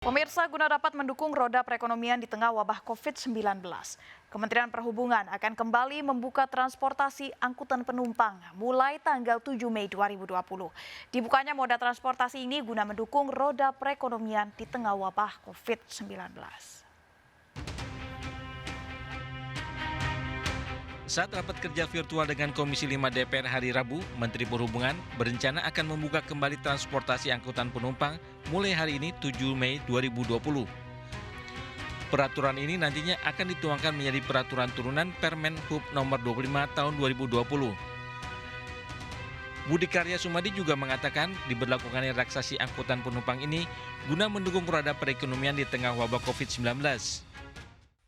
Pemirsa, guna dapat mendukung roda perekonomian di tengah wabah COVID-19, Kementerian Perhubungan akan kembali membuka transportasi angkutan penumpang mulai tanggal 7 Mei 2020. Dibukanya moda transportasi ini guna mendukung roda perekonomian di tengah wabah COVID-19. Saat rapat kerja virtual dengan Komisi 5 DPR hari Rabu, Menteri Perhubungan berencana akan membuka kembali transportasi angkutan penumpang mulai hari ini 7 Mei 2020. Peraturan ini nantinya akan dituangkan menjadi peraturan turunan Permen Hub nomor 25 tahun 2020. Budi Karya Sumadi juga mengatakan diberlakukannya relaksasi angkutan penumpang ini guna mendukung roda perekonomian di tengah wabah COVID-19.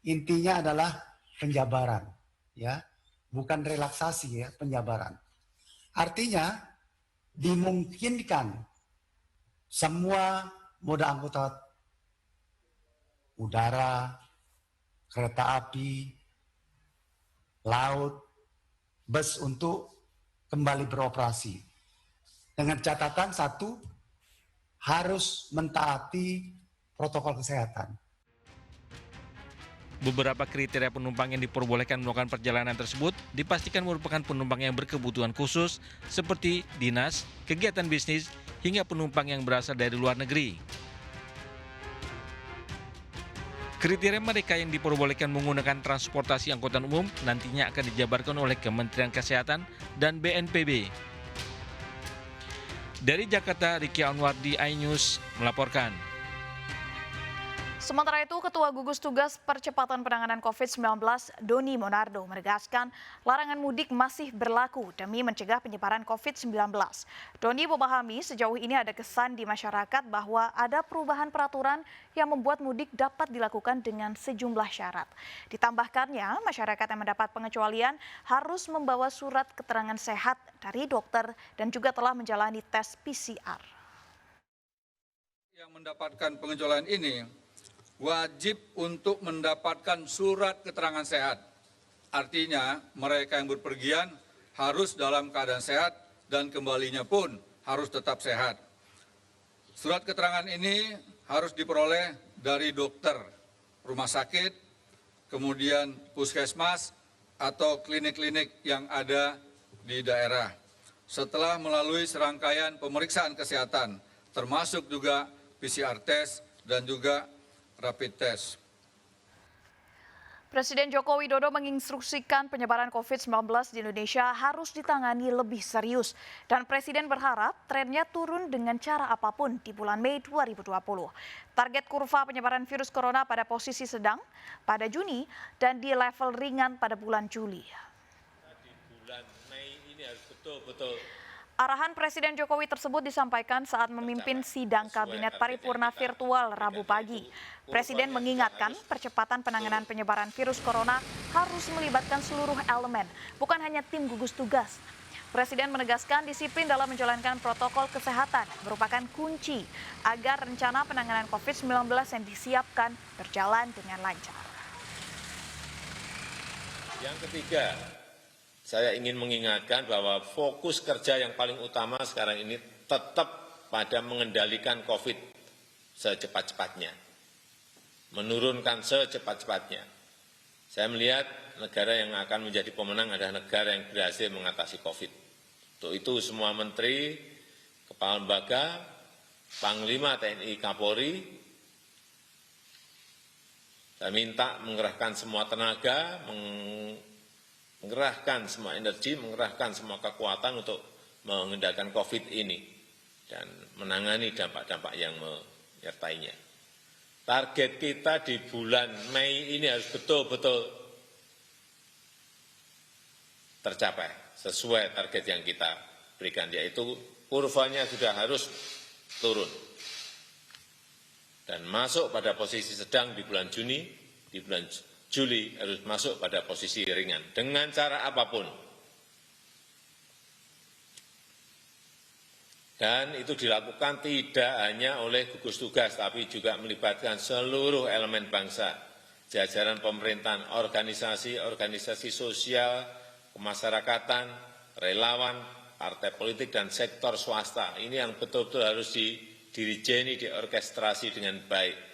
Intinya adalah penjabaran, ya. Bukan relaksasi, ya, penjabaran. Artinya dimungkinkan semua moda angkutan udara, kereta api, laut, bus untuk kembali beroperasi. Dengan catatan satu, harus mentaati protokol kesehatan. Beberapa kriteria penumpang yang diperbolehkan melakukan perjalanan tersebut dipastikan merupakan penumpang yang berkebutuhan khusus seperti dinas, kegiatan bisnis, hingga penumpang yang berasal dari luar negeri. Kriteria mereka yang diperbolehkan menggunakan transportasi angkutan umum nantinya akan dijabarkan oleh Kementerian Kesehatan dan BNPB. Dari Jakarta, Riki Anwar di iNews melaporkan. Sementara itu, Ketua Gugus Tugas Percepatan Penanganan COVID-19, Doni Monardo, menegaskan larangan mudik masih berlaku demi mencegah penyebaran COVID-19. Doni memahami sejauh ini ada kesan di masyarakat bahwa ada perubahan peraturan yang membuat mudik dapat dilakukan dengan sejumlah syarat. Ditambahkannya, masyarakat yang mendapat pengecualian harus membawa surat keterangan sehat dari dokter dan juga telah menjalani tes PCR. Yang mendapatkan pengecualian ini wajib untuk mendapatkan surat keterangan sehat. Artinya mereka yang berpergian harus dalam keadaan sehat dan kembalinya pun harus tetap sehat. Surat keterangan ini harus diperoleh dari dokter rumah sakit, kemudian puskesmas atau klinik-klinik yang ada di daerah. Setelah melalui serangkaian pemeriksaan kesehatan, termasuk juga PCR test dan juga rapid test. Presiden Joko Widodo menginstruksikan penyebaran COVID-19 di Indonesia harus ditangani lebih serius. Dan Presiden berharap trennya turun dengan cara apapun di bulan Mei 2020. Target kurva penyebaran virus corona pada posisi sedang pada Juni dan di level ringan pada bulan Juli. Di bulan Mei ini harus betul-betul. Arahan Presiden Jokowi tersebut disampaikan saat memimpin sidang Kabinet Paripurna virtual Rabu pagi. Presiden mengingatkan percepatan penanganan penyebaran virus corona harus melibatkan seluruh elemen, bukan hanya tim gugus tugas. Presiden menegaskan disiplin dalam menjalankan protokol kesehatan merupakan kunci agar rencana penanganan COVID-19 yang disiapkan berjalan dengan lancar. Yang ketiga, saya ingin mengingatkan bahwa fokus kerja yang paling utama sekarang ini tetap pada mengendalikan COVID secepat-cepatnya, menurunkan secepat-cepatnya. Saya melihat negara yang akan menjadi pemenang adalah negara yang berhasil mengatasi COVID. Untuk itu semua menteri, kepala lembaga, Panglima TNI Kapolri, saya minta mengerahkan semua tenaga, mengerahkan semua energi, mengerahkan semua kekuatan untuk mengendalikan COVID ini dan menangani dampak-dampak yang menyertainya. Target kita di bulan Mei ini harus betul-betul tercapai sesuai target yang kita berikan, yaitu kurvanya sudah harus turun dan masuk pada posisi sedang di bulan Juni, di bulan Juli harus masuk pada posisi ringan, dengan cara apapun. Dan itu dilakukan tidak hanya oleh gugus tugas, tapi juga melibatkan seluruh elemen bangsa, jajaran pemerintahan, organisasi sosial, kemasyarakatan, relawan, partai politik, dan sektor swasta. Ini yang betul-betul harus dirijeni, diorkestrasi dengan baik.